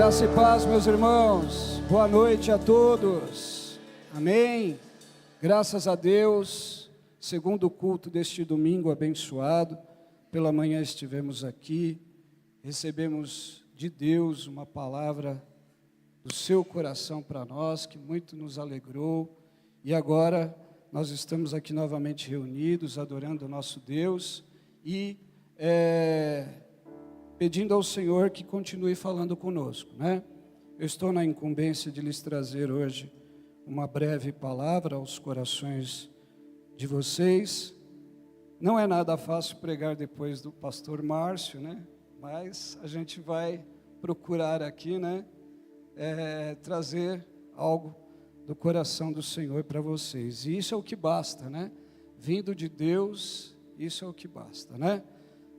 Graça e paz, meus irmãos. Boa noite a todos. Amém. Graças a Deus, segundo o culto deste domingo abençoado, pela manhã estivemos aqui, recebemos de Deus uma palavra do seu coração para nós, que muito nos alegrou, e agora nós estamos aqui novamente reunidos, adorando o nosso Deus, e pedindo ao Senhor que continue falando conosco, né? Eu estou na incumbência de lhes trazer hoje uma breve palavra aos corações de vocês. Não é nada fácil pregar depois do pastor Márcio, né? Mas a gente vai procurar aqui, né? Trazer algo do coração do Senhor para vocês. E isso é o que basta, né? Vindo de Deus, isso é o que basta, né?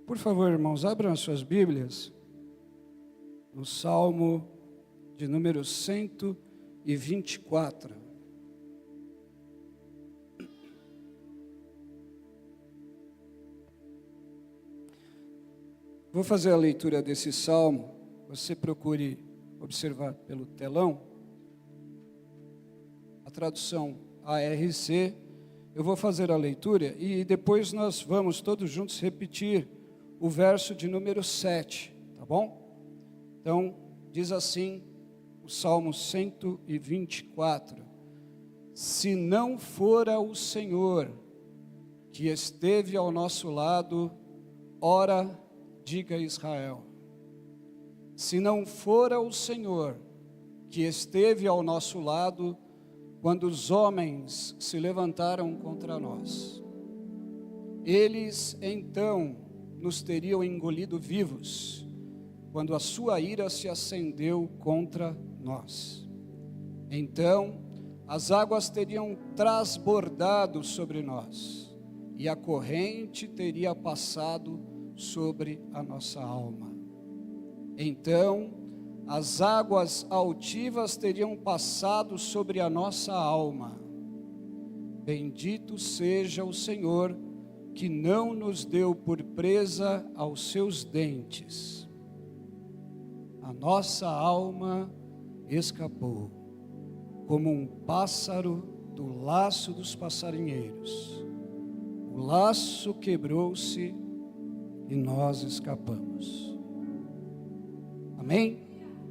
Por favor, irmãos, abram as suas Bíblias no Salmo de número 124. Vou fazer a leitura desse Salmo, você procure observar pelo telão, a tradução ARC, eu vou fazer a leitura e depois nós vamos todos juntos repetir o verso de número 7, tá bom? Então, diz assim o Salmo 124: Se não fora o Senhor que esteve ao nosso lado, ora, diga Israel. Se não fora o Senhor que esteve ao nosso lado, quando os homens se levantaram contra nós, eles então nos teriam engolido vivos, quando a sua ira se acendeu contra nós. Então, as águas teriam transbordado sobre nós, e a corrente teria passado sobre a nossa alma. Então, as águas altivas teriam passado sobre a nossa alma. Bendito seja o Senhor, que não nos deu por presa aos seus dentes. A nossa alma escapou, como um pássaro do laço dos passarinheiros. O laço quebrou-se e nós escapamos. Amém?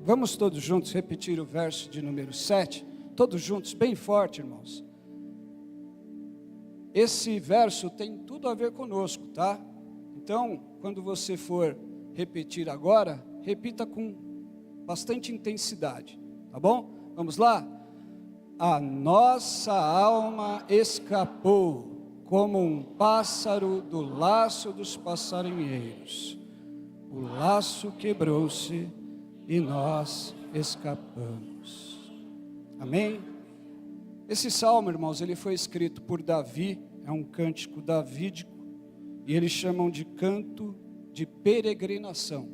Vamos todos juntos repetir o verso de número 7, todos juntos, bem forte, irmãos. Esse verso tem tudo a ver conosco, tá? Então, quando você for repetir agora, repita com bastante intensidade, tá bom? Vamos lá? A nossa alma escapou, como um pássaro do laço dos passarinheiros. O laço quebrou-se e nós escapamos. Amém? Esse salmo, irmãos, ele foi escrito por Davi, é um cântico davídico, e eles chamam de canto de peregrinação.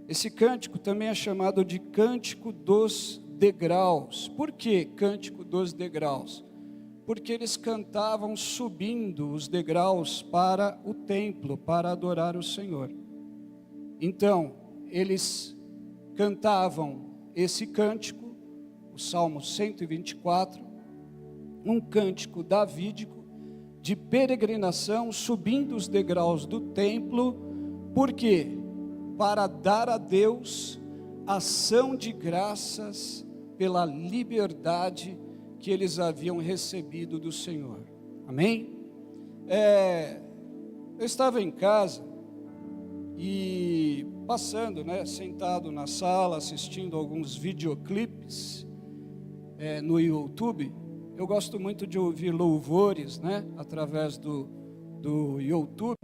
Esse cântico também é chamado de cântico dos degraus. Por que cântico dos degraus? Porque eles cantavam subindo os degraus para o templo, para adorar o Senhor. Então, eles cantavam esse cântico, o Salmo 124, um cântico davídico de peregrinação, subindo os degraus do templo. Por quê? Para dar a Deus ação de graças pela liberdade que eles haviam recebido do Senhor. Amém? Eu estava em casa e passando, né, sentado na sala, assistindo alguns videoclipes no YouTube. Eu gosto muito de ouvir louvores, né, através do YouTube.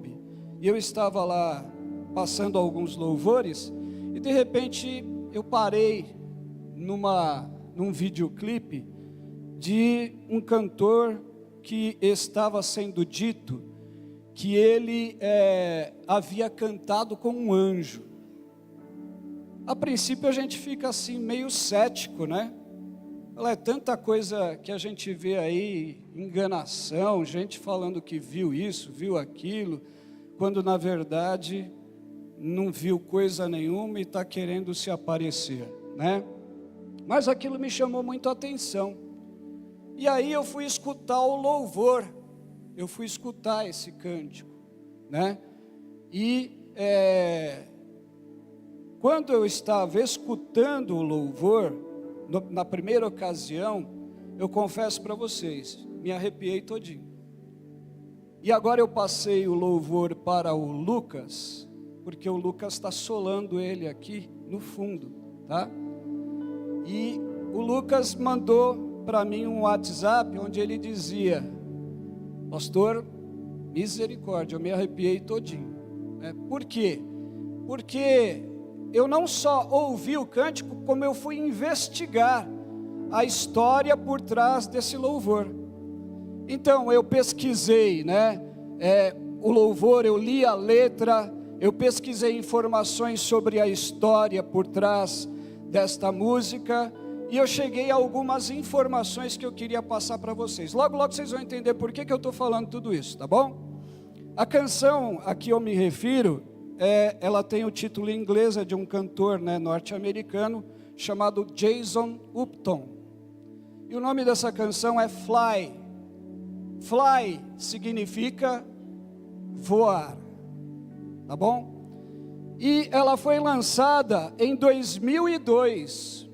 E eu estava lá passando alguns louvores e de repente eu parei num videoclipe de um cantor que estava sendo dito que ele havia cantado com um anjo. A princípio a gente fica assim meio cético, né? É tanta coisa que a gente vê aí, enganação, gente falando que viu isso, viu aquilo, quando na verdade não viu coisa nenhuma e está querendo se aparecer, né? Mas aquilo me chamou muito a atenção. E aí eu fui escutar o louvor, eu fui escutar esse cântico, né? E quando eu estava escutando o louvor, na primeira ocasião, eu confesso para vocês, me arrepiei todinho. E agora eu passei o louvor para o Lucas, porque o Lucas está solando ele aqui no fundo, tá? E o Lucas mandou para mim um WhatsApp, onde ele dizia: pastor, misericórdia, eu me arrepiei todinho. Por quê? Porque eu não só ouvi o cântico, como eu fui investigar a história por trás desse louvor. Então eu pesquisei, né? O louvor, eu li a letra, eu pesquisei informações sobre a história por trás desta música, e eu cheguei a algumas informações que eu queria passar para vocês. Logo, logo vocês vão entender por que eu estou falando tudo isso, tá bom? A canção a que eu me refiro, ela tem o título em inglês, de um cantor, né, norte-americano, chamado Jason Upton. E o nome dessa canção é Fly. Fly significa voar, tá bom? E ela foi lançada em 2002.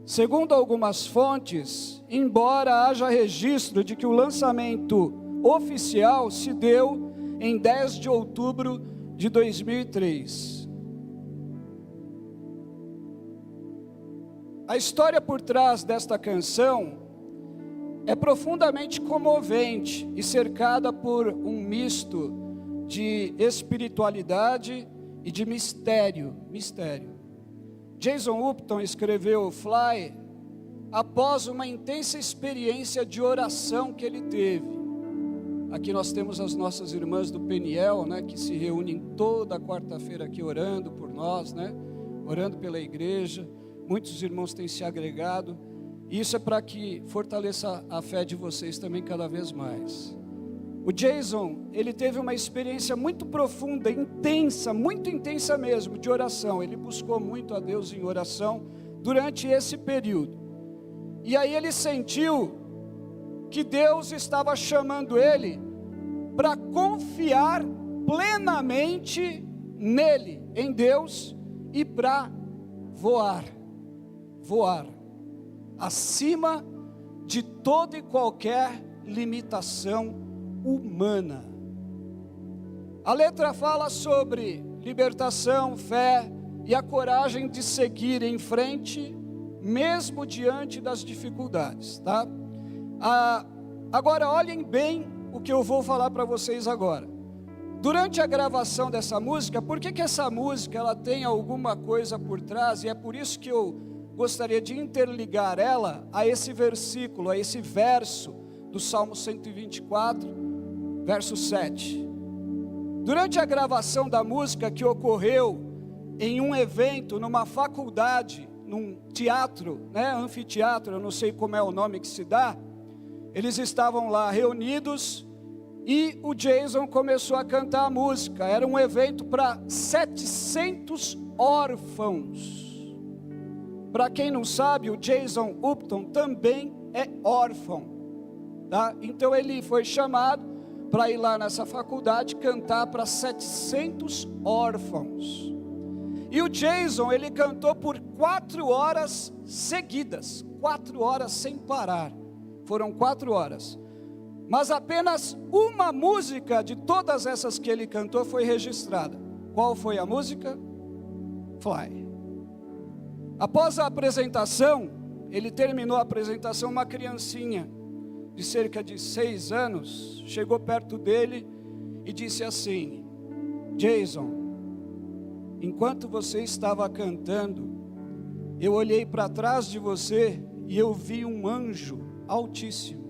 Segundo algumas fontes, embora haja registro de que o lançamento oficial se deu em 10 de outubro de 2003. A história por trás desta canção é profundamente comovente e cercada por um misto de espiritualidade e de mistério. Jason Upton escreveu Fly após uma intensa experiência de oração que ele teve. Aqui nós temos as nossas irmãs do Peniel, né, que se reúnem toda quarta-feira aqui orando por nós, né, orando pela igreja. Muitos irmãos têm se agregado. E isso é para que fortaleça a fé de vocês também cada vez mais. O Jason, ele teve uma experiência muito profunda, intensa, muito intensa mesmo, de oração. Ele buscou muito a Deus em oração durante esse período. E aí ele sentiu que Deus estava chamando ele para confiar plenamente nele, em Deus, e para voar, acima de toda e qualquer limitação humana. A letra fala sobre libertação, fé e a coragem de seguir em frente, mesmo diante das dificuldades, tá? Agora olhem bem o que eu vou falar para vocês agora. Durante a gravação dessa música, por que essa música ela tem alguma coisa por trás? E é por isso que eu gostaria de interligar ela a esse versículo, a esse verso do Salmo 124, verso 7. Durante a gravação da música, que ocorreu em um evento, numa faculdade, num teatro, né, anfiteatro, eu não sei como é o nome que se dá, eles estavam lá reunidos e o Jason começou a cantar a música. Era um evento para 700 órfãos. Para quem não sabe, o Jason Upton também é órfão, tá? Então ele foi chamado para ir lá nessa faculdade cantar para 700 órfãos. E o Jason, ele cantou por 4 horas seguidas, 4 horas sem parar. Foram 4 horas. Mas apenas uma música de todas essas que ele cantou foi registrada. Qual foi a música? Fly. Após a apresentação, ele terminou a apresentação, uma criancinha de cerca de 6 anos, chegou perto dele e disse assim: Jason, enquanto você estava cantando, eu olhei para trás de você e eu vi um anjo altíssimo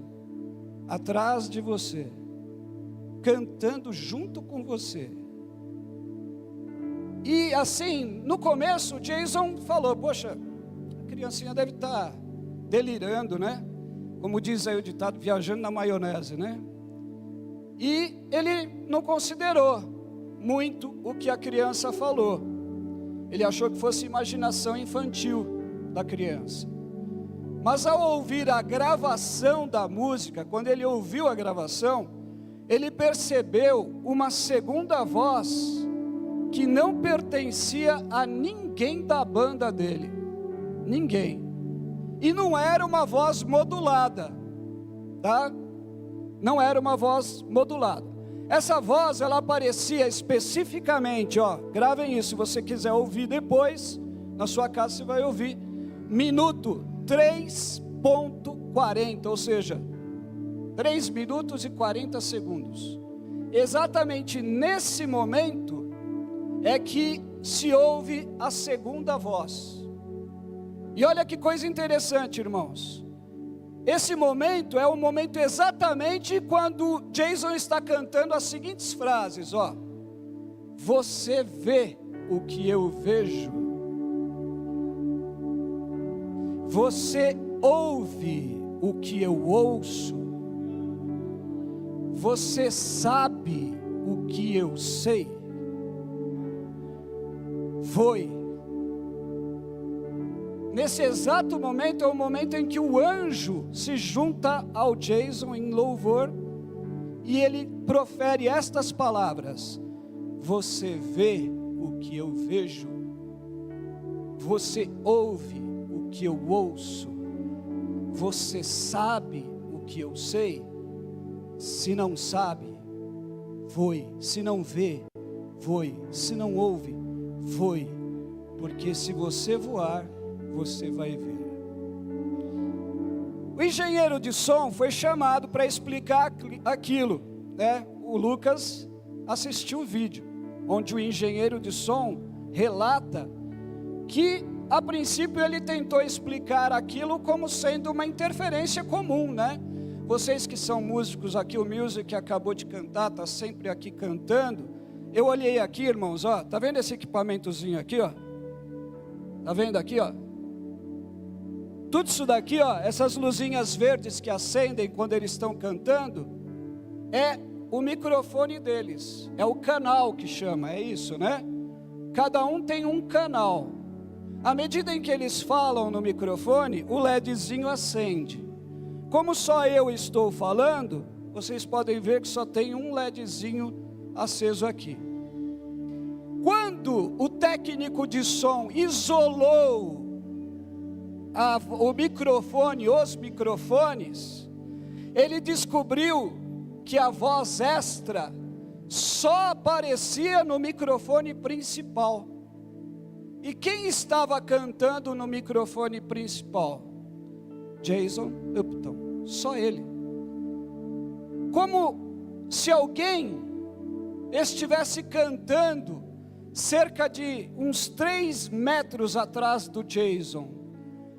atrás de você, cantando junto com você. E assim, no começo, Jason falou: poxa, a criancinha deve estar delirando, né? Como diz aí o ditado, viajando na maionese, né? E ele não considerou. muito o que a criança falou. Ele achou que fosse imaginação infantil da criança. Mas ao ouvir a gravação da música, quando ele ouviu a gravação, ele percebeu uma segunda voz que não pertencia a ninguém da banda dele. Ninguém. E não era uma voz modulada, tá? Não era uma voz modulada. Essa voz, ela aparecia especificamente, ó, gravem isso, se você quiser ouvir depois, na sua casa você vai ouvir, minuto 3.40, ou seja, 3 minutos e 40 segundos. Exatamente nesse momento é que se ouve a segunda voz. E olha que coisa interessante, irmãos. Esse momento é o momento exatamente quando Jason está cantando as seguintes frases, ó. Você vê o que eu vejo. Você ouve o que eu ouço. Você sabe o que eu sei. Foi. Nesse exato momento é o momento em que o anjo se junta ao Jason em louvor e ele profere estas palavras: você vê o que eu vejo, você ouve o que eu ouço, você sabe o que eu sei. Se não sabe, foi. Se não vê, foi. Se não ouve, foi. Porque se você voar, você vai ver. O engenheiro de som foi chamado para explicar aquilo, né? O Lucas assistiu o vídeo, onde o engenheiro de som relata que, a princípio, ele tentou explicar aquilo como sendo uma interferência comum, né? Vocês que são músicos aqui, o Music acabou de cantar, está sempre aqui cantando. Eu olhei aqui, irmãos, ó, tá vendo esse equipamentozinho aqui, ó? Tá vendo aqui, ó? Tudo isso daqui, ó, essas luzinhas verdes que acendem quando eles estão cantando, é o microfone deles, é o canal que chama, é isso, né? Cada um tem um canal. À medida em que eles falam no microfone, o LEDzinho acende. Como só eu estou falando, vocês podem ver que só tem um LEDzinho aceso aqui. Quando o técnico de som isolou o microfone, os microfones, ele descobriu que a voz extra só aparecia no microfone principal. E quem estava cantando no microfone principal? Jason Upton, só ele. Como se alguém estivesse cantando cerca de uns 3 metros atrás do Jason.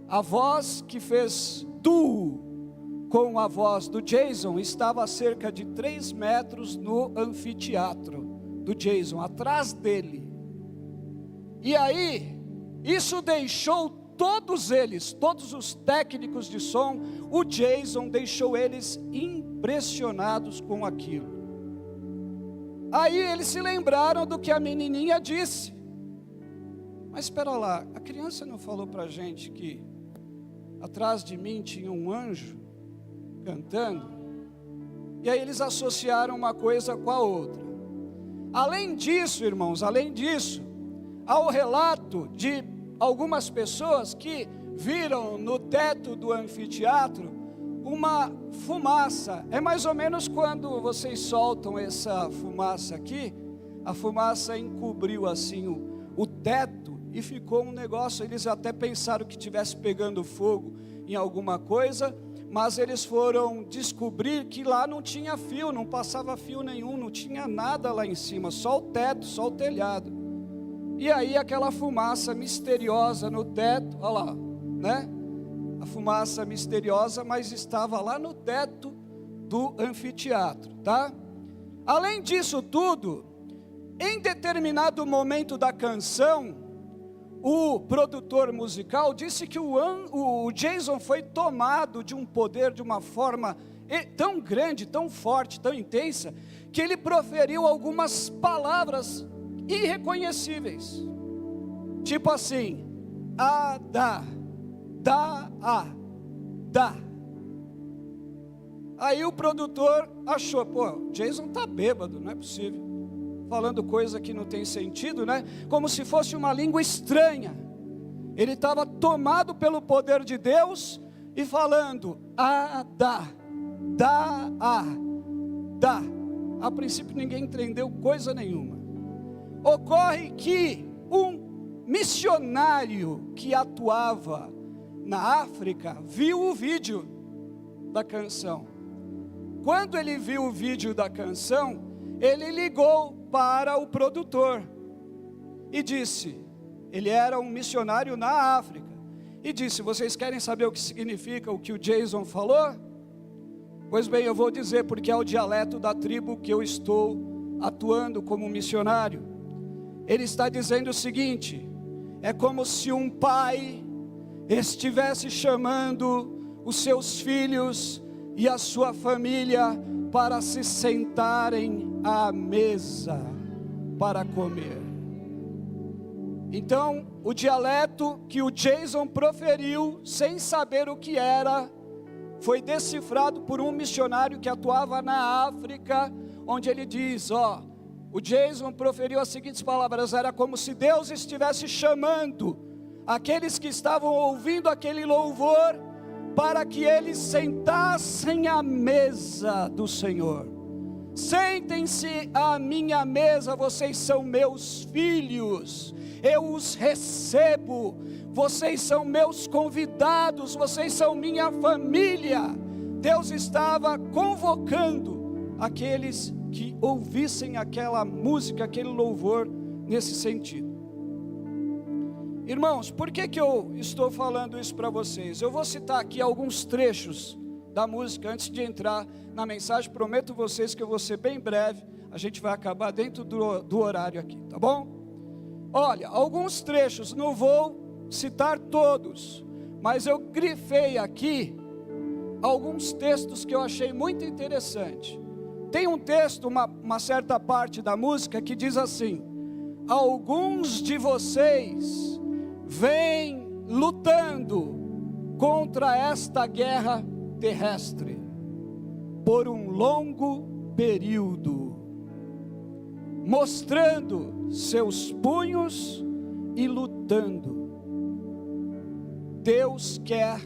A voz que fez duo com a voz do Jason estava a cerca de 3 metros no anfiteatro do Jason, atrás dele. E aí, isso deixou todos eles, todos os técnicos de som, o Jason deixou eles impressionados com aquilo. Aí eles se lembraram do que a menininha disse. Mas espera lá, a criança não falou para a gente que atrás de mim tinha um anjo cantando? E aí eles associaram uma coisa com a outra. Além disso, irmãos, além disso, há o relato de algumas pessoas que viram no teto do anfiteatro uma fumaça. É mais ou menos quando vocês soltam essa fumaça aqui, a fumaça encobriu assim o teto e ficou um negócio. Eles até pensaram que estivesse pegando fogo em alguma coisa, mas eles foram descobrir que lá não tinha fio, não passava fio nenhum, não tinha nada lá em cima, só o teto, só o telhado. E aí aquela fumaça misteriosa no teto, olha lá, né? A fumaça misteriosa, mas estava lá no teto do anfiteatro, tá? Além disso tudo, em determinado momento da canção, o produtor musical disse que o Jason foi tomado de um poder de uma forma tão grande, tão forte, tão intensa, que ele proferiu algumas palavras irreconhecíveis. Tipo assim, dá. Aí o produtor achou, Jason tá bêbado, não é possível. Falando coisa que não tem sentido, né? Como se fosse uma língua estranha. Ele estava tomado pelo poder de Deus e falando, dá. A princípio ninguém entendeu coisa nenhuma. Ocorre que um missionário que atuava na África viu o vídeo da canção. Quando ele viu o vídeo da canção, ele ligou para o produtor e disse, ele era um missionário na África, e disse, vocês querem saber o que significa o que o Jason falou? Pois bem, eu vou dizer, porque é o dialeto da tribo que eu estou atuando como missionário. Ele está dizendo o seguinte, é como se um pai estivesse chamando os seus filhos e a sua família para se sentarem à mesa para comer. Então, o dialeto que o Jason proferiu, sem saber o que era, foi decifrado por um missionário que atuava na África, onde ele diz, o Jason proferiu as seguintes palavras, era como se Deus estivesse chamando aqueles que estavam ouvindo aquele louvor, para que eles sentassem à mesa do Senhor. Sentem-se à minha mesa, vocês são meus filhos, eu os recebo, vocês são meus convidados, vocês são minha família. Deus estava convocando aqueles que ouvissem aquela música, aquele louvor nesse sentido. Irmãos, por que eu estou falando isso para vocês? Eu vou citar aqui alguns trechos da música antes de entrar na mensagem. Prometo vocês que eu vou ser bem breve. A gente vai acabar dentro do horário aqui, tá bom? Olha, alguns trechos, não vou citar todos, mas eu grifei aqui alguns textos que eu achei muito interessante. Tem um texto, uma certa parte da música que diz assim, alguns de vocês vem lutando contra esta guerra terrestre por um longo período, mostrando seus punhos e lutando. Deus quer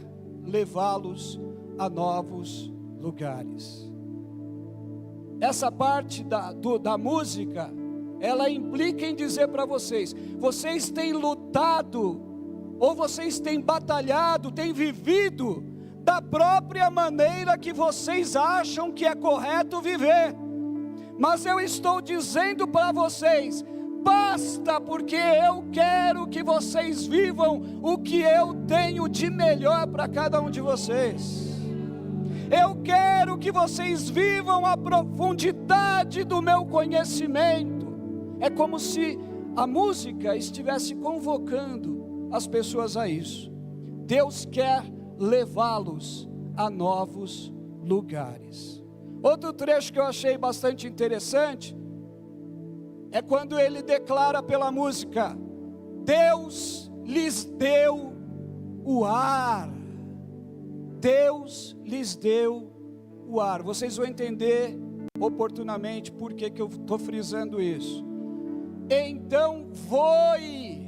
levá-los a novos lugares. Essa parte da música, ela implica em dizer para vocês, vocês têm lutado, ou vocês têm batalhado, têm vivido, da própria maneira que vocês acham que é correto viver, mas eu estou dizendo para vocês, basta, porque eu quero que vocês vivam o que eu tenho de melhor para cada um de vocês. Eu quero que vocês vivam a profundidade do meu conhecimento. É como se a música estivesse convocando as pessoas a isso. Deus quer levá-los a novos lugares. Outro trecho que eu achei bastante interessante é quando ele declara pela música, Deus lhes deu o ar. Deus lhes deu o ar. Vocês vão entender oportunamente por que eu estou frisando isso. Então voe,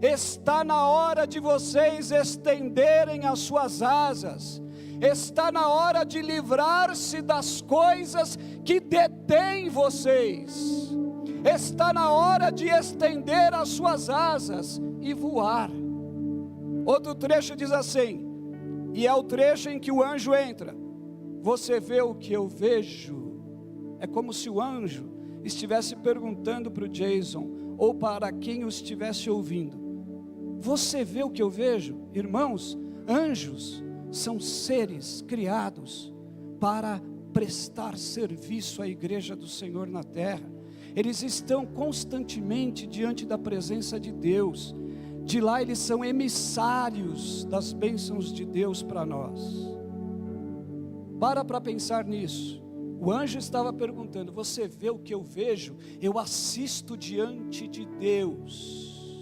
está na hora de vocês estenderem as suas asas, está na hora de livrar-se das coisas que detêm vocês, está na hora de estender as suas asas e voar. Outro trecho diz assim, e é o trecho em que o anjo entra, você vê o que eu vejo, é como se o anjo estivesse perguntando para o Jason, ou para quem o estivesse ouvindo, você vê o que eu vejo? Irmãos, anjos são seres criados para prestar serviço à igreja do Senhor na terra. Eles estão constantemente diante da presença de Deus. De lá eles são emissários das bênçãos de Deus para nós. Para pensar nisso. O anjo estava perguntando: você vê o que eu vejo? Eu assisto diante de Deus.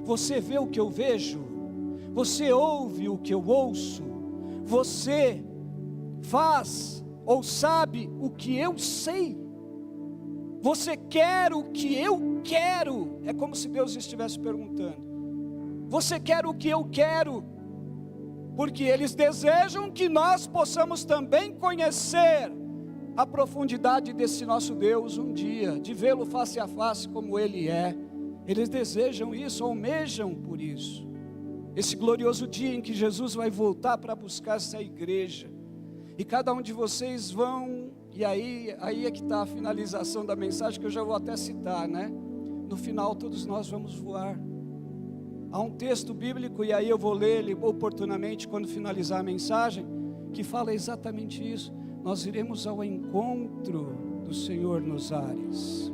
Você vê o que eu vejo? Você ouve o que eu ouço? Você faz ou sabe o que eu sei? Você quer o que eu quero? É como se Deus estivesse perguntando. Você quer o que eu quero? Porque eles desejam que nós possamos também conhecer a profundidade desse nosso Deus um dia, de vê-lo face a face como Ele é. Eles desejam isso, almejam por isso. Esse glorioso dia em que Jesus vai voltar para buscar essa igreja. E cada um de vocês vão, e aí é que está a finalização da mensagem, que eu já vou até citar, né? No final todos nós vamos voar. Há um texto bíblico, e aí eu vou ler ele oportunamente quando finalizar a mensagem, que fala exatamente isso. Nós iremos ao encontro do Senhor nos ares.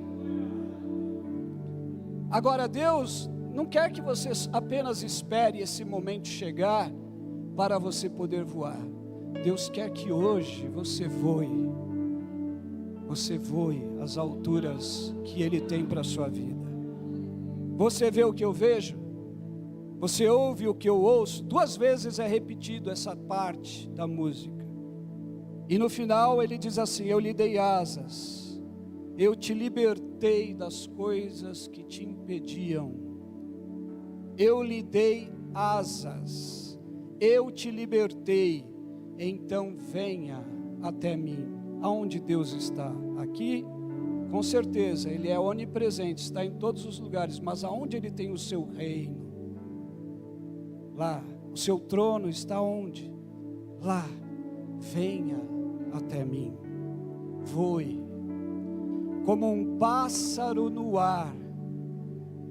Agora Deus não quer que você apenas espere esse momento chegar para você poder voar. Deus quer que hoje você voe às alturas que Ele tem para a sua vida. Você vê o que eu vejo? Você ouve o que eu ouço? 2 vezes é repetido essa parte da música. E no final ele diz assim: eu lhe dei asas, eu te libertei das coisas que te impediam. Eu lhe dei asas, eu te libertei, então venha até mim. Aonde Deus está? Aqui? Com certeza, Ele é onipresente, está em todos os lugares, mas aonde Ele tem o seu reino? Lá. O seu trono está onde? Lá. Venha até mim. Voe. Como um pássaro no ar,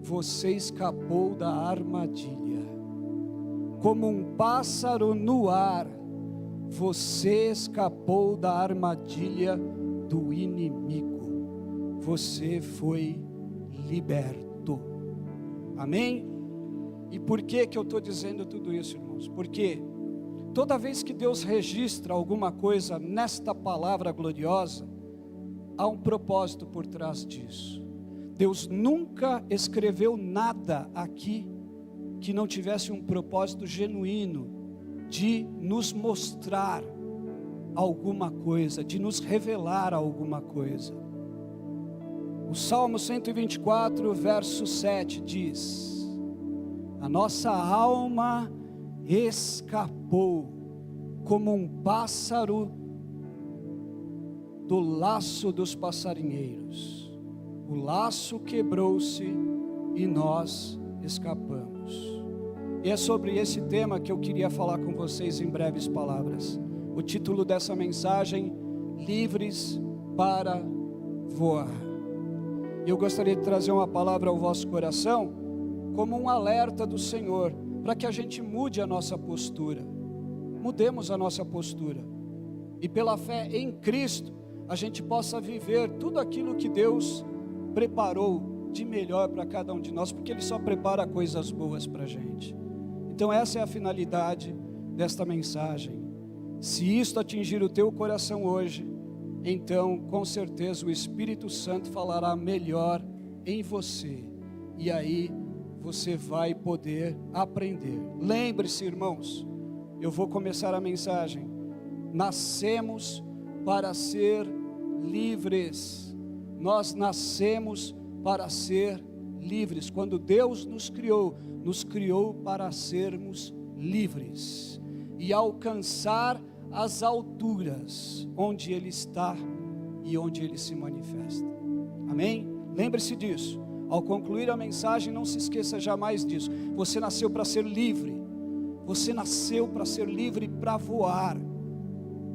você escapou da armadilha. Como um pássaro no ar, você escapou da armadilha do inimigo. Você foi liberto. Amém? E por que eu estou dizendo tudo isso, irmãos? Porque toda vez que Deus registra alguma coisa nesta palavra gloriosa, há um propósito por trás disso. Deus nunca escreveu nada aqui que não tivesse um propósito genuíno de nos mostrar alguma coisa, de nos revelar alguma coisa. O Salmo 124, verso 7 diz: a nossa alma escapou como um pássaro do laço dos passarinheiros. O laço quebrou-se e nós escapamos. E é sobre esse tema que eu queria falar com vocês em breves palavras. O título dessa mensagem: livres para voar. Eu gostaria de trazer uma palavra ao vosso coração como um alerta do Senhor, para que a gente mude a nossa postura. Mudemos a nossa postura. E pela fé em Cristo, a gente possa viver tudo aquilo que Deus preparou de melhor para cada um de nós, porque Ele só prepara coisas boas para a gente. Então essa é a finalidade desta mensagem. Se isto atingir o teu coração hoje, então com certeza o Espírito Santo falará melhor em você. E aí você vai poder aprender. Lembre-se, irmãos, eu vou começar a mensagem. Nascemos para ser livres. Nós nascemos para ser livres. Quando Deus nos criou para sermos livres e alcançar as alturas onde Ele está e onde Ele se manifesta. Amém? Lembre-se disso. Ao concluir a mensagem, não se esqueça jamais disso. Você nasceu para ser livre. Você nasceu para ser livre, para voar.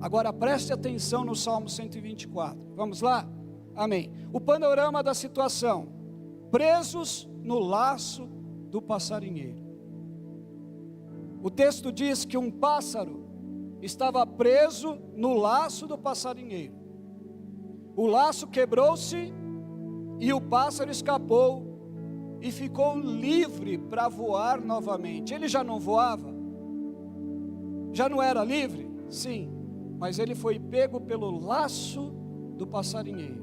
Agora preste atenção no Salmo 124. Vamos lá? Amém. O panorama da situação: presos no laço do passarinheiro. O texto diz que um pássaro estava preso no laço do passarinheiro. O laço quebrou-se e o pássaro escapou e ficou livre para voar novamente. Ele já não voava? Já não era livre? Sim, mas ele foi pego pelo laço do passarinheiro.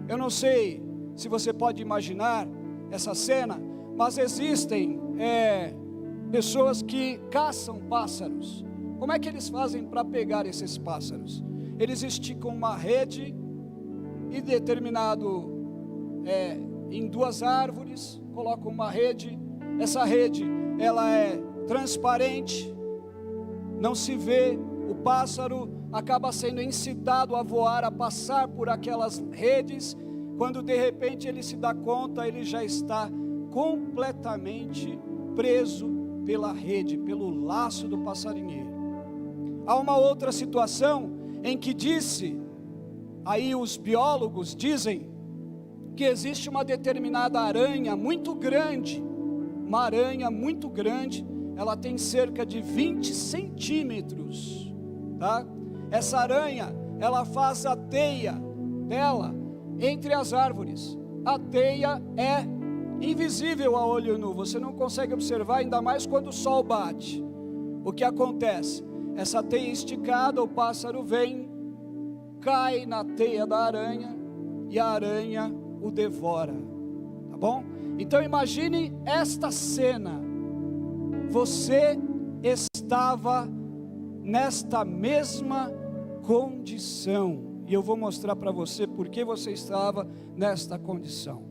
Eu não sei se você pode imaginar essa cena, mas existem pessoas que caçam pássaros. Como é que eles fazem para pegar esses pássaros? Eles esticam uma rede e em 2 árvores, colocam uma rede. Essa rede, ela é transparente, não se vê. O pássaro acaba sendo incitado a voar, a passar por aquelas redes. Quando de repente ele se dá conta, ele já está completamente preso pela rede, pelo laço do passarinheiro. Há uma outra situação em que aí os biólogos dizem que existe uma determinada aranha muito grande, uma aranha muito grande, ela tem cerca de 20 centímetros, tá? Essa aranha, ela faz a teia dela entre as árvores. A teia é invisível a olho nu, você não consegue observar, ainda mais quando o sol bate. O que acontece? Essa teia esticada, o pássaro vem, cai na teia da aranha e a aranha o devora, tá bom? Então imagine esta cena. Você estava nesta mesma condição, e eu vou mostrar para você por que você estava nesta condição.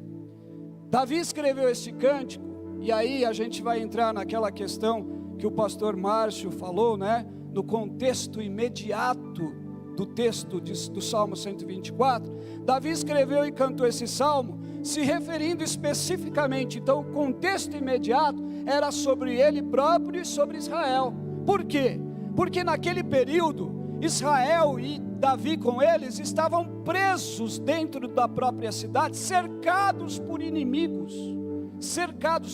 Davi escreveu este cântico, e aí a gente vai entrar naquela questão que o pastor Márcio falou, né? No contexto imediato do texto do Salmo 124, Davi escreveu e cantou esse salmo, se referindo especificamente, então o contexto imediato era sobre ele próprio e sobre Israel. Por quê? Porque naquele período, Israel e Davi com eles estavam presos dentro da própria cidade, cercados por inimigos,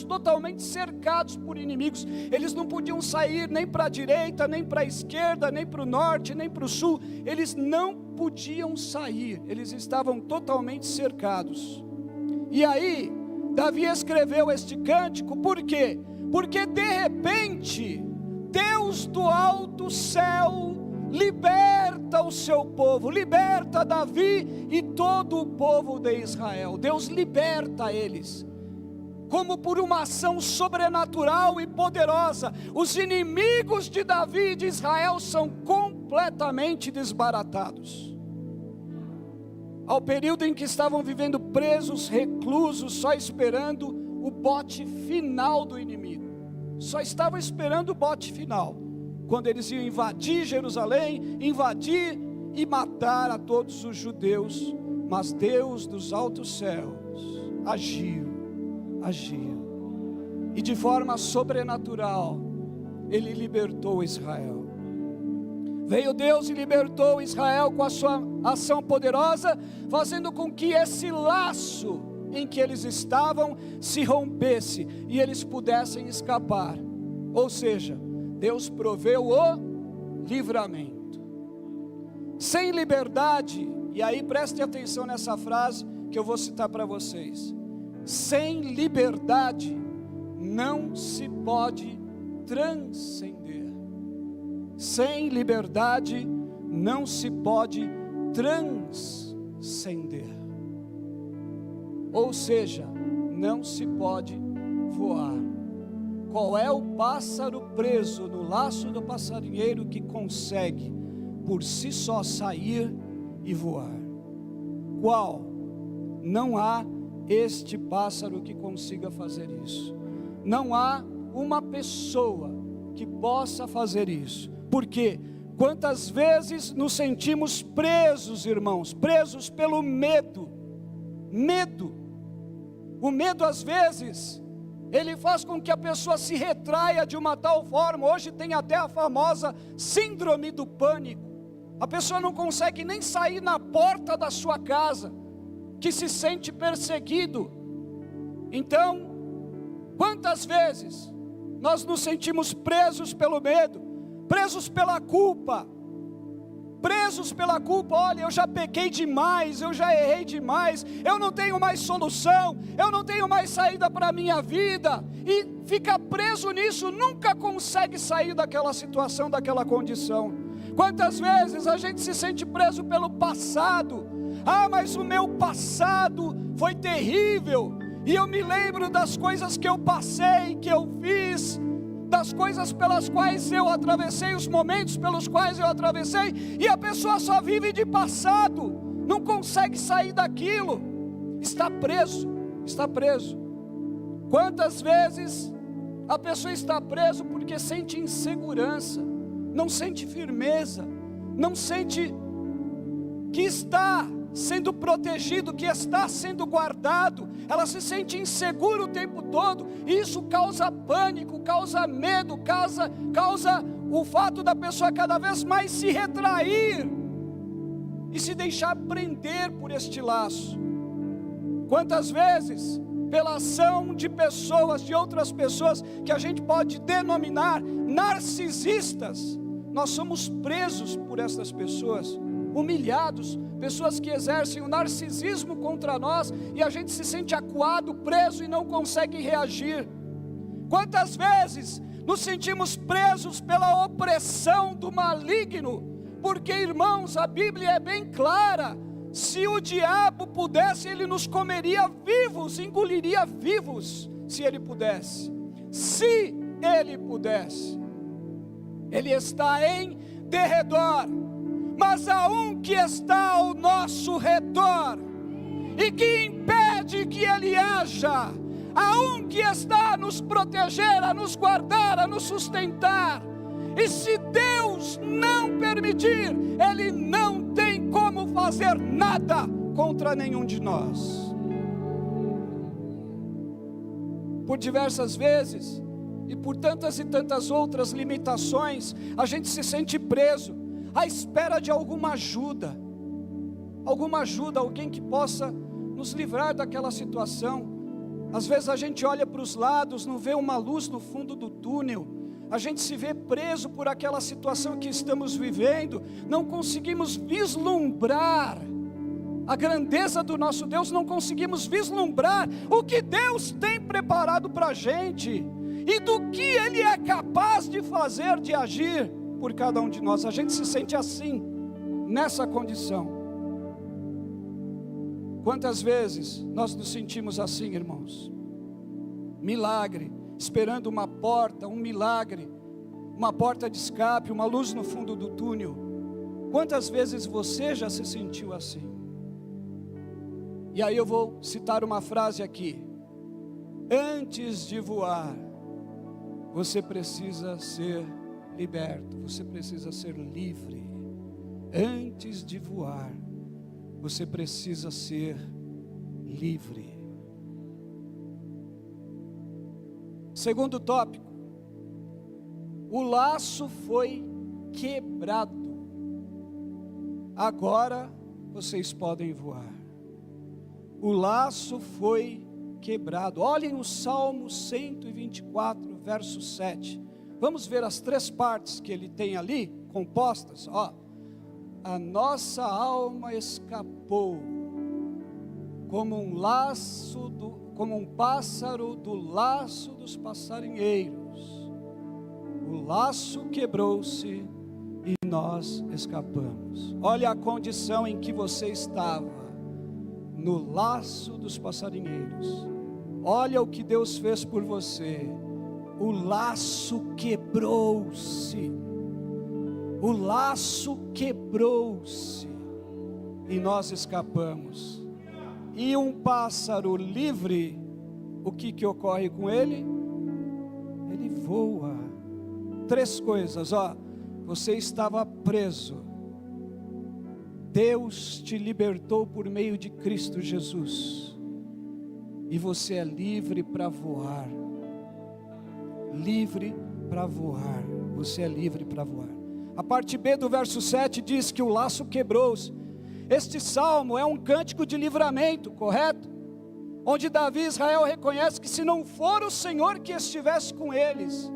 totalmente cercados por inimigos. Eles não podiam sair nem para a direita, nem para a esquerda, nem para o norte, nem para o sul. Eles não podiam sair, eles estavam totalmente cercados. E aí, Davi escreveu este cântico, por quê? Porque de repente, Deus do alto céu liberta o seu povo, liberta Davi e todo o povo de Israel. Deus liberta eles, como por uma ação sobrenatural e poderosa. Os inimigos de Davi e de Israel são completamente desbaratados. Ao período em que estavam vivendo presos, reclusos, só esperando o bote final do inimigo. Só estavam esperando o bote final, quando eles iam invadir Jerusalém, invadir e matar a todos os judeus. Mas Deus dos altos céus agiu, e de forma sobrenatural, Ele libertou Israel. Veio Deus e libertou Israel com a sua ação poderosa, fazendo com que esse laço em que eles estavam se rompesse e eles pudessem escapar. Ou seja, Deus proveu o livramento. Sem liberdade, e aí preste atenção nessa frase que eu vou citar para vocês: sem liberdade não se pode transcender. Sem liberdade não se pode transcender. Ou seja, não se pode voar. Qual é o pássaro preso no laço do passarinheiro que consegue por si só sair e voar? Qual? Não há este pássaro que consiga fazer isso. Não há uma pessoa que possa fazer isso. Por quê? Quantas vezes nos sentimos presos, irmãos, presos pelo medo. O medo às vezes, ele faz com que a pessoa se retraia de uma tal forma. Hoje tem até a famosa síndrome do pânico. A pessoa não consegue nem sair na porta da sua casa, que se sente perseguido. Então, quantas vezes nós nos sentimos presos pelo medo, presos pela culpa, olha, eu já pequei demais, eu já errei demais, eu não tenho mais solução, eu não tenho mais saída para a minha vida, e fica preso nisso, nunca consegue sair daquela situação, daquela condição. Quantas vezes a gente se sente preso pelo passado? Ah, mas o meu passado foi terrível, e eu me lembro das coisas que eu passei, que eu fiz, das coisas pelas quais eu atravessei, os momentos pelos quais eu atravessei, e a pessoa só vive de passado, não consegue sair daquilo, está preso, está preso. Quantas vezes a pessoa está presa porque sente insegurança, não sente firmeza, não sente que está sendo protegido, que está sendo guardado, ela se sente insegura o tempo todo, e isso causa pânico, causa medo, causa o fato da pessoa cada vez mais se retrair, e se deixar prender por este laço. Quantas vezes, pela ação de pessoas, de outras pessoas, que a gente pode denominar narcisistas, nós somos presos por essas pessoas, humilhados, pessoas que exercem o narcisismo contra nós, e a gente se sente acuado, preso e não consegue reagir. Quantas vezes nos sentimos presos pela opressão do maligno, porque, irmãos, a Bíblia é bem clara: se o diabo pudesse, ele nos comeria vivos, engoliria vivos, se ele pudesse. Se ele pudesse. Ele está em derredor, mas há um que está ao nosso redor, e que impede que ele haja. Há um que está a nos proteger, a nos guardar, a nos sustentar. E se Deus não permitir, Ele não tem como fazer nada contra nenhum de nós. Por diversas vezes, e por tantas e tantas outras limitações, a gente se sente preso, à espera de alguma ajuda, alguém que possa nos livrar daquela situação. Às vezes a gente olha para os lados, não vê uma luz no fundo do túnel, a gente se vê preso por aquela situação que estamos vivendo, não conseguimos vislumbrar a grandeza do nosso Deus, não conseguimos vislumbrar o que Deus tem preparado para a gente, e do que Ele é capaz de fazer, de agir por cada um de nós. A gente se sente assim, nessa condição. Quantas vezes nós nos sentimos assim, irmãos? Milagre, esperando uma porta, um milagre, uma porta de escape, uma luz no fundo do túnel. Quantas vezes você já se sentiu assim? E aí eu vou citar uma frase aqui: antes de voar, você precisa ser liberto, você precisa ser livre. Antes de voar, você precisa ser livre. Segundo tópico, o laço foi quebrado. Agora vocês podem voar. O laço foi quebrado. Olhem o Salmo 124, verso 7. Vamos ver as três partes que ele tem ali, compostas. Ó, a nossa alma escapou, como um pássaro do laço dos passarinheiros. O laço quebrou-se e nós escapamos. Olha a condição em que você estava, no laço dos passarinheiros. Olha o que Deus fez por você. O laço quebrou-se. O laço quebrou-se e nós escapamos. E um pássaro livre, o que ocorre com ele? Ele voa. Três coisas, ó. Você estava preso. Deus te libertou por meio de Cristo Jesus. E você é livre para voar. Livre para voar. Você é livre para voar. A parte B do verso 7 diz que o laço quebrou-se. Este salmo é um cântico de livramento, correto? Onde Davi e Israel reconhece que se não for o Senhor que estivesse com eles,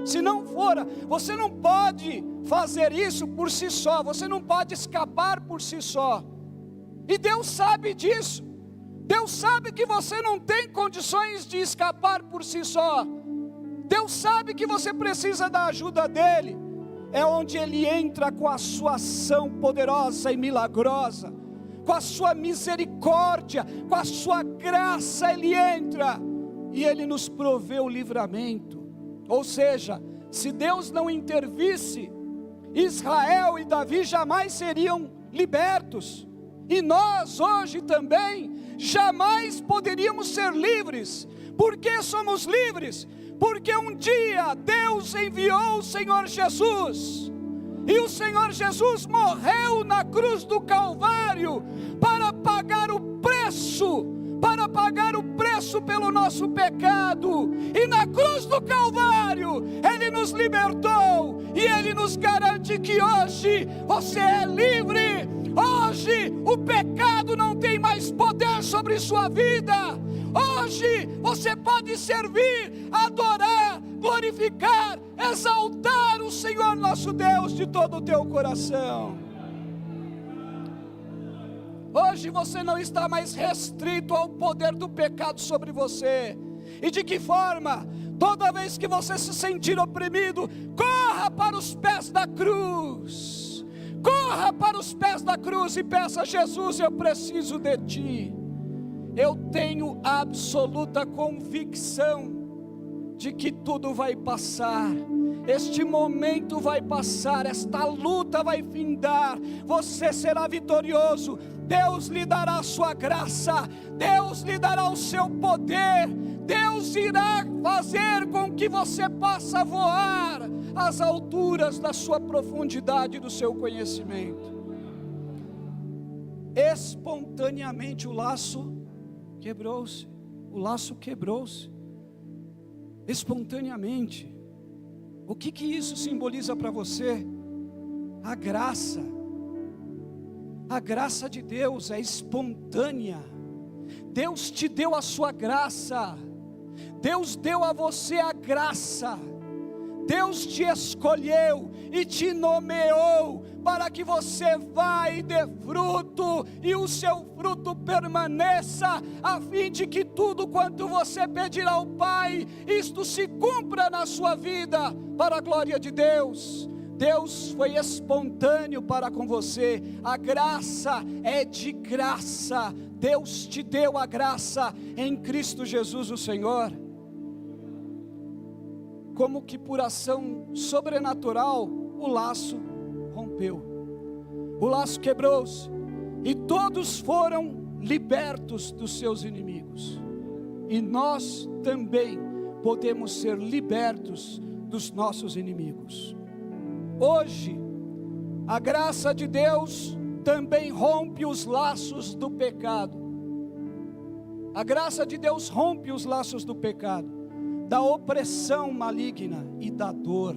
se não fora, você não pode fazer isso por si só, você não pode escapar por si só. E Deus sabe disso. Deus sabe que você não tem condições de escapar por si só. Deus sabe que você precisa da ajuda dEle. é onde Ele entra com a sua ação poderosa e milagrosa, com a sua misericórdia, com a sua graça. Ele entra e Ele nos provê o livramento. Ou seja, se Deus não intervisse, Israel e Davi jamais seriam libertos, e nós hoje também jamais poderíamos ser livres. Por que somos livres? Porque um dia Deus enviou o Senhor Jesus, e o Senhor Jesus morreu na cruz do Calvário para pagar o preço pelo nosso pecado. E na cruz do Calvário Ele nos libertou, e Ele nos garante que hoje você é livre. Hoje o pecado não tem mais poder sobre sua vida. Hoje você pode servir, adorar, glorificar, exaltar o Senhor nosso Deus de todo o teu coração. Hoje você não está mais restrito ao poder do pecado sobre você. E de que forma? Toda vez que você se sentir oprimido, corra para os pés da cruz. Corra para os pés da cruz e peça: Jesus, eu preciso de Ti. Eu tenho absoluta convicção de que tudo vai passar. Este momento vai passar, esta luta vai findar, você será vitorioso. Deus lhe dará a sua graça, Deus lhe dará o seu poder, Deus irá fazer com que você possa voar às alturas da sua profundidade e do seu conhecimento. Espontaneamente o laço quebrou-se, espontaneamente. O que isso simboliza para você? A graça de Deus é espontânea. Deus te deu a sua graça, Deus deu a você a graça, Deus te escolheu e te nomeou para que você vá e dê fruto, e o seu fruto permaneça, a fim de que tudo quanto você pedir ao Pai, isto se cumpra na sua vida, para a glória de Deus. Deus foi espontâneo para com você, a graça é de graça, Deus te deu a graça em Cristo Jesus o Senhor. Como que por ação sobrenatural, o laço rompeu, o laço quebrou-se, e todos foram libertos dos seus inimigos. E nós também podemos ser libertos dos nossos inimigos. Hoje, a graça de Deus também rompe os laços do pecado. A graça de Deus rompe os laços do pecado, da opressão maligna e da dor.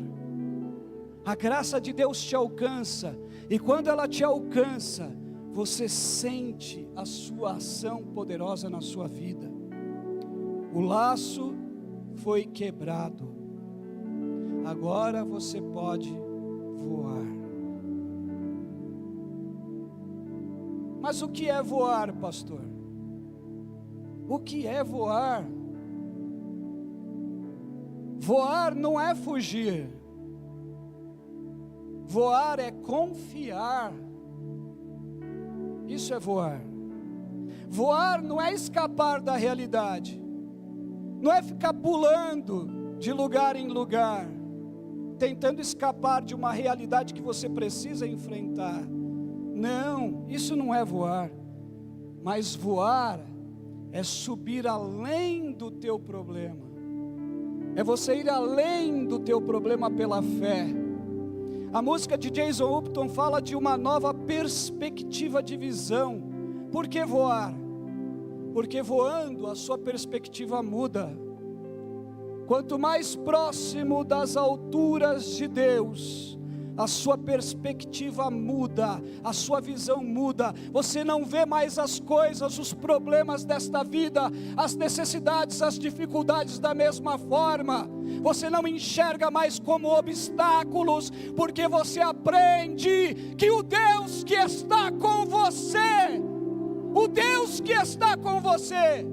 A graça de Deus te alcança, e quando ela te alcança, você sente a sua ação poderosa na sua vida. O laço foi quebrado, agora você pode voar. Mas o que é voar, pastor? O que é voar? Voar não é fugir, voar é confiar. Isso é voar. Voar não é escapar da realidade, não é ficar pulando de lugar em lugar, tentando escapar de uma realidade que você precisa enfrentar. Não, isso não é voar. Mas voar é subir além do teu problema, é você ir além do teu problema pela fé. A música de Jason Upton fala de uma nova perspectiva de visão. Por que voar? Porque voando a sua perspectiva muda. Quanto mais próximo das alturas de Deus, a sua perspectiva muda, a sua visão muda. Você não vê mais as coisas, os problemas desta vida, as necessidades, as dificuldades da mesma forma. Você não enxerga mais como obstáculos, porque você aprende que o Deus que está com você, o Deus que está com você,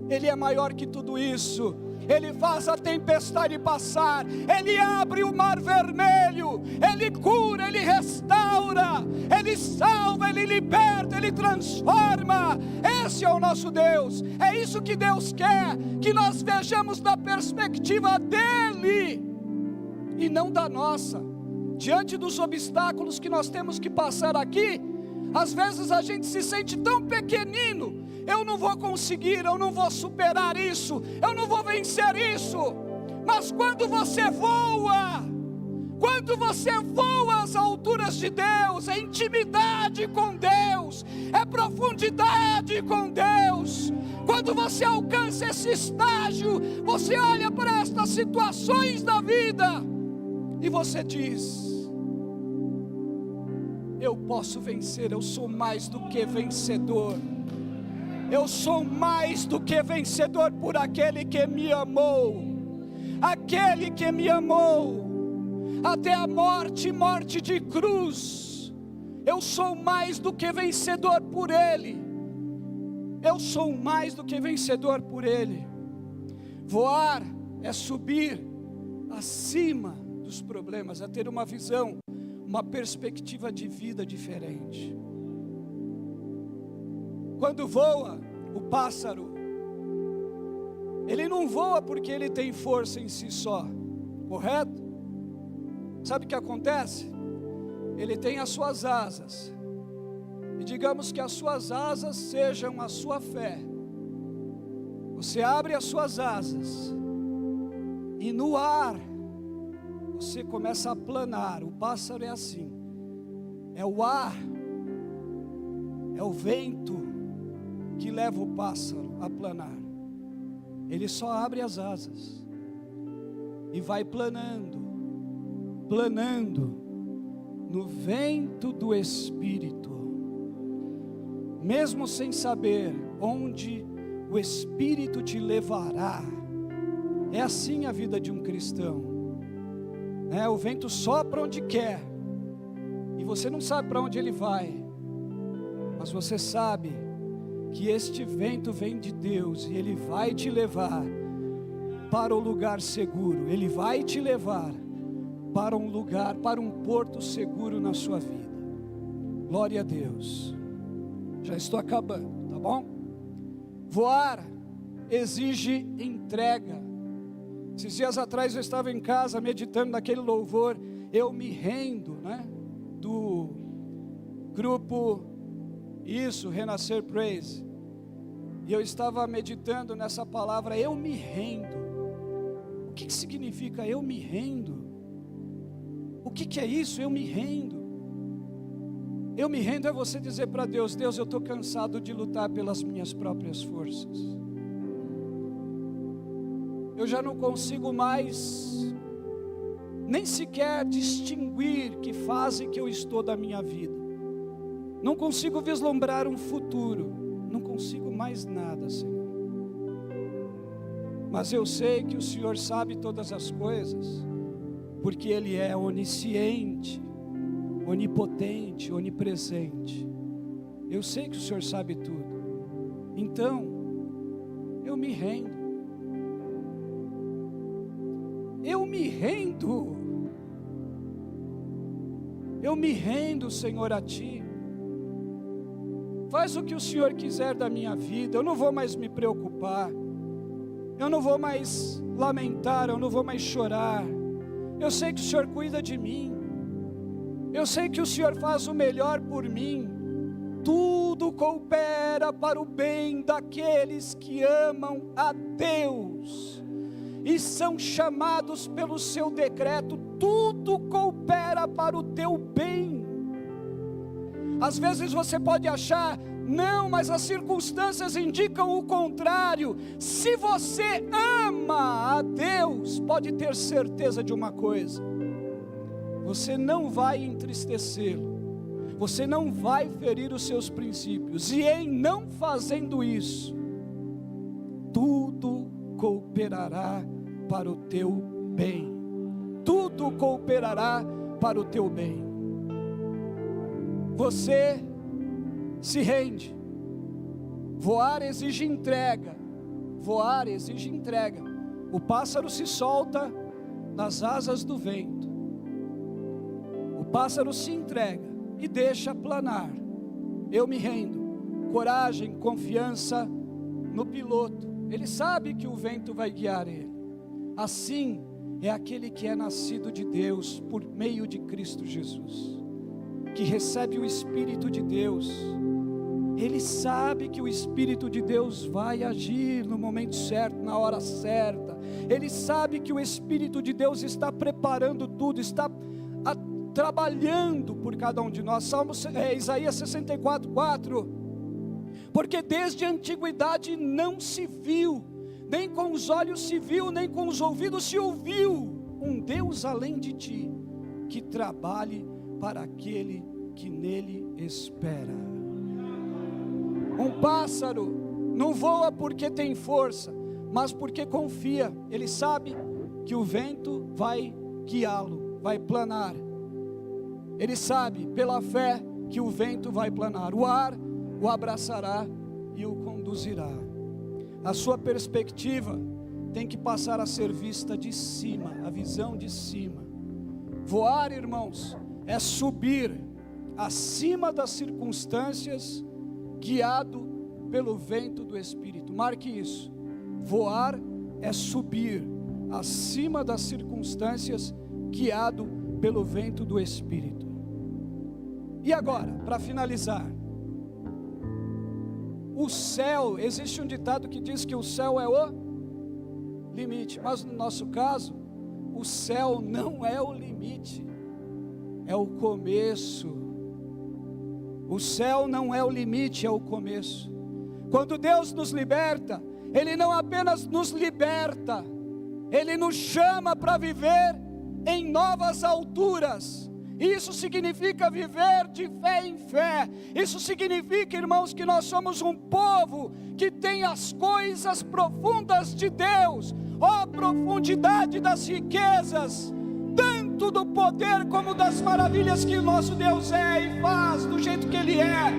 Ele é maior que tudo isso. Ele faz a tempestade passar, Ele abre o mar vermelho, Ele cura, Ele restaura, Ele salva, Ele liberta, Ele transforma. Esse é o nosso Deus. É isso que Deus quer, que nós vejamos da perspectiva dEle e não da nossa. Diante dos obstáculos que nós temos que passar aqui, às vezes a gente se sente tão pequenino. Eu não vou conseguir, eu não vou superar isso, eu não vou vencer isso. Mas quando você voa às alturas de Deus, é intimidade com Deus, é profundidade com Deus. Quando você alcança esse estágio, você olha para estas situações da vida e você diz: eu posso vencer, eu sou mais do que vencedor. Eu sou mais do que vencedor por aquele que me amou. Aquele que me amou até a morte de cruz. Eu sou mais do que vencedor por Ele. Eu sou mais do que vencedor por Ele. Voar é subir acima dos problemas, é ter uma visão, uma perspectiva de vida diferente. Quando voa, o pássaro, ele não voa porque ele tem força em si só, correto? Sabe o que acontece? Ele tem as suas asas, e digamos que as suas asas sejam a sua fé. Você abre as suas asas, e no ar, você começa a planar. O pássaro é assim, é o ar, é o vento que leva o pássaro a planar. Ele só abre as asas e vai planando no vento do Espírito, mesmo sem saber onde o Espírito te levará. É assim a vida de um cristão, né? O vento sopra onde quer e você não sabe para onde ele vai, mas você sabe que este vento vem de Deus e ele vai te levar para o lugar seguro. Ele vai te levar para um lugar, para um porto seguro na sua vida. Glória a Deus. Já estou acabando, tá bom? Voar exige entrega. Esses dias atrás eu estava em casa meditando naquele louvor, eu me rendo, né? Do grupo Renascer Praise. E eu estava meditando nessa palavra, eu me rendo. O que significa eu me rendo? O que é isso? Eu me rendo. Eu me rendo é você dizer para Deus: Deus, eu estou cansado de lutar pelas minhas próprias forças. Eu já não consigo mais nem sequer distinguir que fase que eu estou da minha vida. Não consigo vislumbrar um futuro. Não consigo mais nada, Senhor. Mas eu sei que o Senhor sabe todas as coisas, porque Ele é onisciente, onipotente, onipresente. Eu sei que o Senhor sabe tudo. Então, eu me rendo. Eu me rendo. Eu me rendo, Senhor, a Ti. Faz o que o Senhor quiser da minha vida. Eu não vou mais me preocupar. Eu não vou mais lamentar. Eu não vou mais chorar. Eu sei que o Senhor cuida de mim. Eu sei que o Senhor faz o melhor por mim. Tudo coopera para o bem daqueles que amam a Deus e são chamados pelo seu decreto. Tudo coopera para o teu bem. Às vezes você pode achar, não, mas as circunstâncias indicam o contrário. Se você ama a Deus, pode ter certeza de uma coisa: você não vai entristecê-lo, você não vai ferir os seus princípios, e em não fazendo isso, tudo cooperará para o teu bem. Tudo cooperará para o teu bem. Você se rende. Voar exige entrega. Voar exige entrega. O pássaro se solta nas asas do vento. O pássaro se entrega e deixa planar. Eu me rendo. Coragem, confiança no piloto. Ele sabe que o vento vai guiar ele. Assim é aquele que é nascido de Deus por meio de Cristo Jesus, que recebe o Espírito de Deus. Ele sabe que o Espírito de Deus vai agir no momento certo, na hora certa. Ele sabe que o Espírito de Deus está preparando tudo, está trabalhando por cada um de nós. Isaías 64:4. Porque desde a antiguidade não se viu, nem com os olhos se viu, nem com os ouvidos se ouviu, um Deus além de ti, que trabalhe para aquele que nele espera. Um pássaro não voa porque tem força, mas porque confia. Ele sabe que o vento vai guiá-lo, vai planar. Ele sabe pela fé que o vento vai planar. O ar o abraçará e o conduzirá. A sua perspectiva tem que passar a ser vista de cima, a visão de cima. Voar, irmãos, é subir acima das circunstâncias, guiado pelo vento do Espírito. Marque isso. Voar é subir acima das circunstâncias, guiado pelo vento do Espírito. E agora, para finalizar, o céu, existe um ditado que diz que o céu é o limite, mas no nosso caso, o céu não é o limite, é o começo. O céu não é o limite, é o começo. Quando Deus nos liberta, Ele não apenas nos liberta, Ele nos chama para viver em novas alturas. Isso significa viver de fé em fé. Isso significa, irmãos, que nós somos um povo que tem as coisas profundas de Deus. Ó, profundidade das riquezas, tanto do poder como das maravilhas que o nosso Deus é e faz do jeito que Ele é.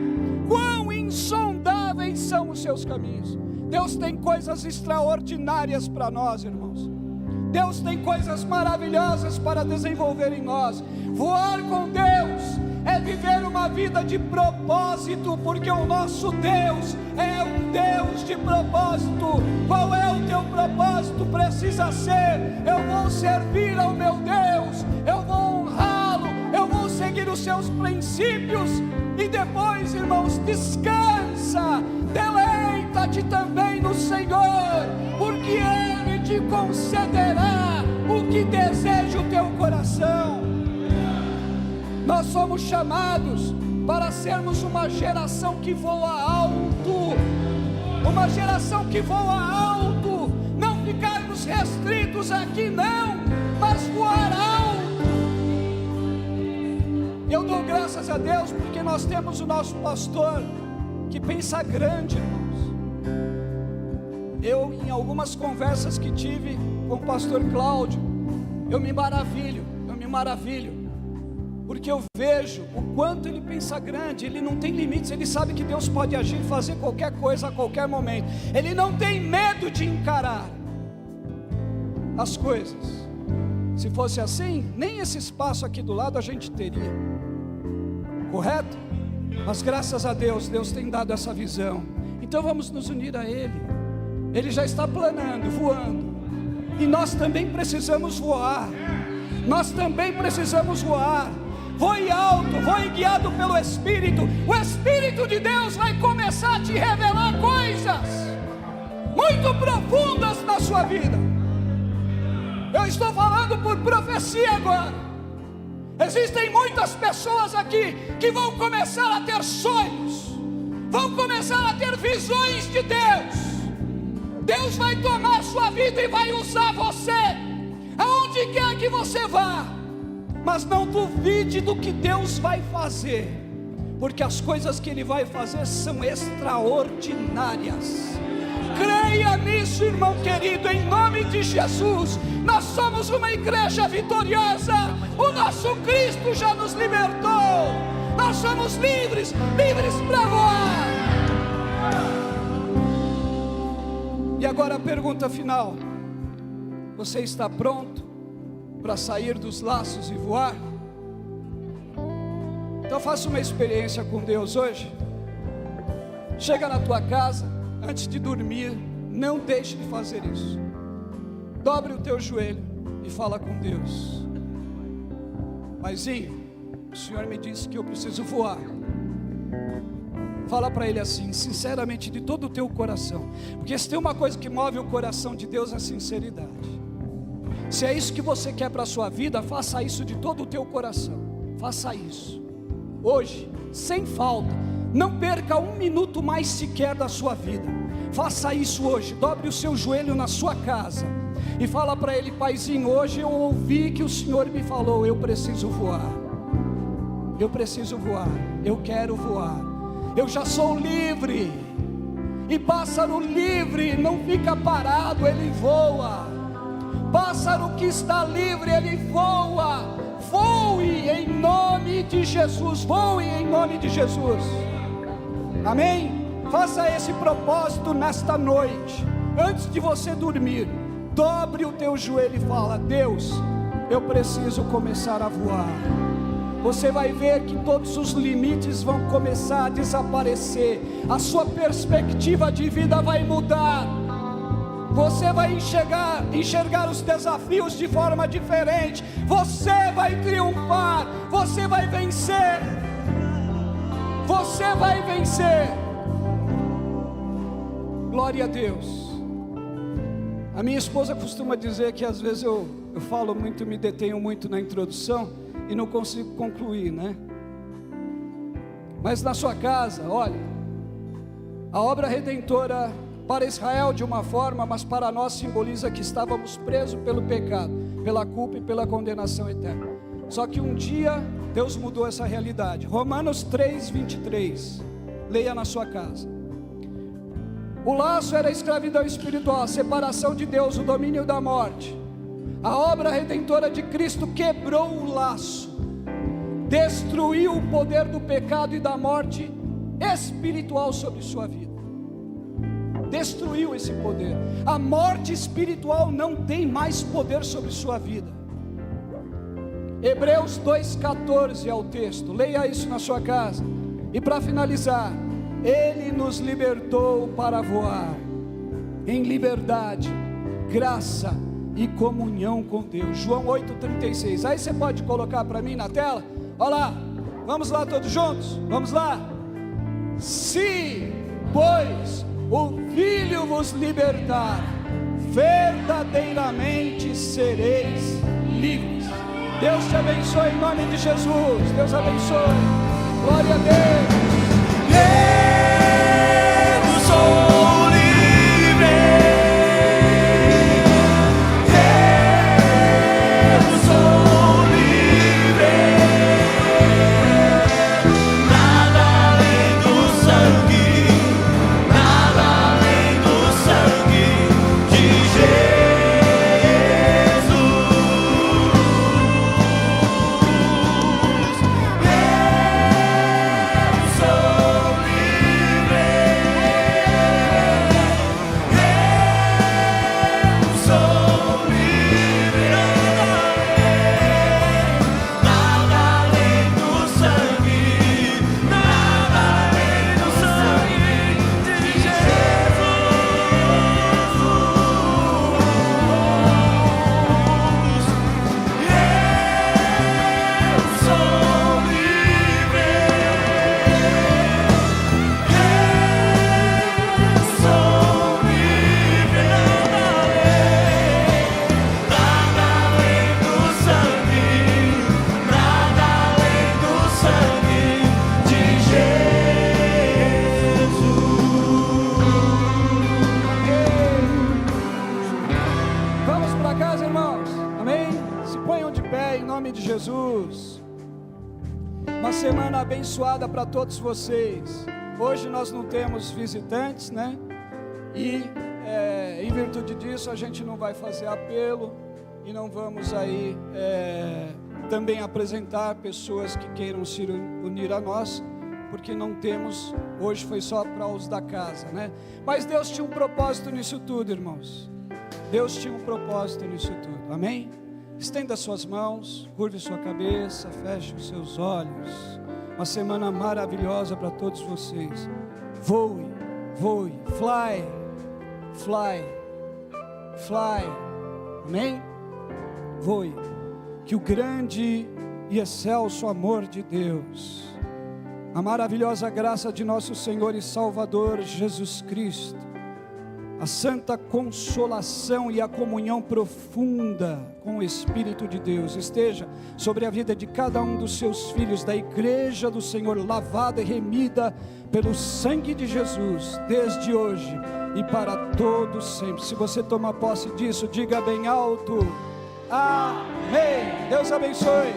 Quão insondáveis são os seus caminhos. Deus tem coisas extraordinárias para nós, irmãos. Deus tem coisas maravilhosas para desenvolver em nós. Voar com Deus é viver uma vida de propósito, porque o nosso Deus é um Deus de propósito. Qual é o teu propósito? Precisa ser: eu vou servir ao meu Deus, eu vou honrá-lo, eu vou seguir os seus princípios. E depois, irmãos, descansa, deleita-te também no Senhor, porque Ele te concederá o que deseja o teu coração. Nós somos chamados para sermos uma geração que voa alto, uma geração que voa alto, não ficarmos restritos aqui não, mas voar alto. Eu dou graças a Deus porque nós temos o nosso pastor que pensa grande, irmãos. Eu, em algumas conversas que tive com o pastor Cláudio, eu me maravilho, porque eu vejo o quanto ele pensa grande. Ele não tem limites, ele sabe que Deus pode agir e fazer qualquer coisa a qualquer momento. Ele não tem medo de encarar as coisas. Se fosse assim, nem esse espaço aqui do lado a gente teria, correto? Mas graças a Deus, Deus tem dado essa visão. Então vamos nos unir a Ele. Ele já está planando, voando, e nós também precisamos voar. Nós também precisamos voar. Voe alto, voe guiado pelo Espírito. O Espírito de Deus vai começar a te revelar coisas muito profundas na sua vida. Eu estou falando por profecia agora. Existem muitas pessoas aqui que vão começar a ter sonhos, vão começar a ter visões de Deus. Deus vai tomar a sua vida e vai usar você aonde quer que você vá. Mas não duvide do que Deus vai fazer, porque as coisas que Ele vai fazer são extraordinárias. Creia nisso, irmão querido, em nome de Jesus. Nós somos uma igreja vitoriosa. O nosso Cristo já nos libertou. Nós somos livres para voar. E agora a pergunta final: Você está pronto para sair dos laços e voar? Então faça uma experiência com Deus hoje. Chega na tua casa, antes de dormir, não deixe de fazer isso. Dobre o teu joelho e fala com Deus. Paizinho, o Senhor me disse que eu preciso voar. Fala para Ele assim, sinceramente, de todo o teu coração. Porque se tem uma coisa que move o coração de Deus, é a sinceridade. Se é isso que você quer para a sua vida, faça isso de todo o teu coração. Faça isso hoje, sem falta. Não perca um minuto mais sequer da sua vida. Faça isso hoje. Dobre o seu joelho na sua casa e fala para Ele: Paizinho, hoje eu ouvi que o Senhor me falou, eu preciso voar. Eu preciso voar. Eu quero voar. Eu já sou livre. E pássaro livre não fica parado, ele voa. Pássaro que está livre, ele voa. Voe em nome de Jesus. Voe em nome de Jesus. Amém? Faça esse propósito nesta noite. Antes de você dormir, dobre o teu joelho e fala: Deus, eu preciso começar a voar. Você vai ver que todos os limites vão começar a desaparecer. A sua perspectiva de vida vai mudar. Você vai enxergar os desafios de forma diferente. Você vai triunfar. Você vai vencer. Você vai vencer. Glória a Deus. A minha esposa costuma dizer que às vezes eu falo muito, me detenho muito na introdução e não consigo concluir, né? Mas na sua casa, olha, a obra redentora para Israel de uma forma, mas para nós simboliza que estávamos presos pelo pecado, pela culpa e pela condenação eterna. Só que um dia Deus mudou essa realidade. Romanos 3:23, leia na sua casa. O laço era a escravidão espiritual, a separação de Deus, o domínio da morte. A obra redentora de Cristo quebrou o laço, destruiu o poder do pecado e da morte espiritual sobre sua vida. Destruiu esse poder. A morte espiritual não tem mais poder sobre sua vida. Hebreus 2:14 é o texto, leia isso na sua casa. E para finalizar, Ele nos libertou para voar em liberdade, graça e comunhão com Deus. João 8:36. Aí você pode colocar para mim na tela? Olha lá, vamos lá todos juntos, vamos lá. Se, pois, o Filho vos libertar, verdadeiramente sereis livres. Deus te abençoe em nome de Jesus. Deus abençoe. Glória a Deus. Eu sou livre. Eu sou livre. Nada além do sangue, nada além do sangue de Jesus. Eu sou livre. Eu sou livre. Nada além do sangue, nada além do sangue de Jesus. Eu sou livre. Eu sou livre. Nada além do sangue, nada além do sangue de Jesus. Vamos para casa, irmãos. Amém? Se ponham de pé em nome de Jesus. Uma semana abençoada para todos vocês. Hoje nós não temos visitantes, né? E em virtude disso a gente não vai fazer apelo e não vamos aí também apresentar pessoas que queiram se unir a nós, porque não temos. Hoje foi só para os da casa, né? Mas Deus tinha um propósito nisso tudo, irmãos. Deus tinha um propósito nisso tudo, amém? Estenda suas mãos, curve sua cabeça, feche os seus olhos. Uma semana maravilhosa para todos vocês. Voe, voe, fly, fly, fly, amém? Voe, que o grande e excelso amor de Deus, a maravilhosa graça de nosso Senhor e Salvador Jesus Cristo, a santa consolação e a comunhão profunda com o Espírito de Deus esteja sobre a vida de cada um dos seus filhos da igreja do Senhor, lavada e remida pelo sangue de Jesus, desde hoje e para todos sempre. Se você toma posse disso, diga bem alto: amém. Deus abençoe.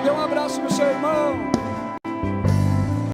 Dê um abraço no seu irmão.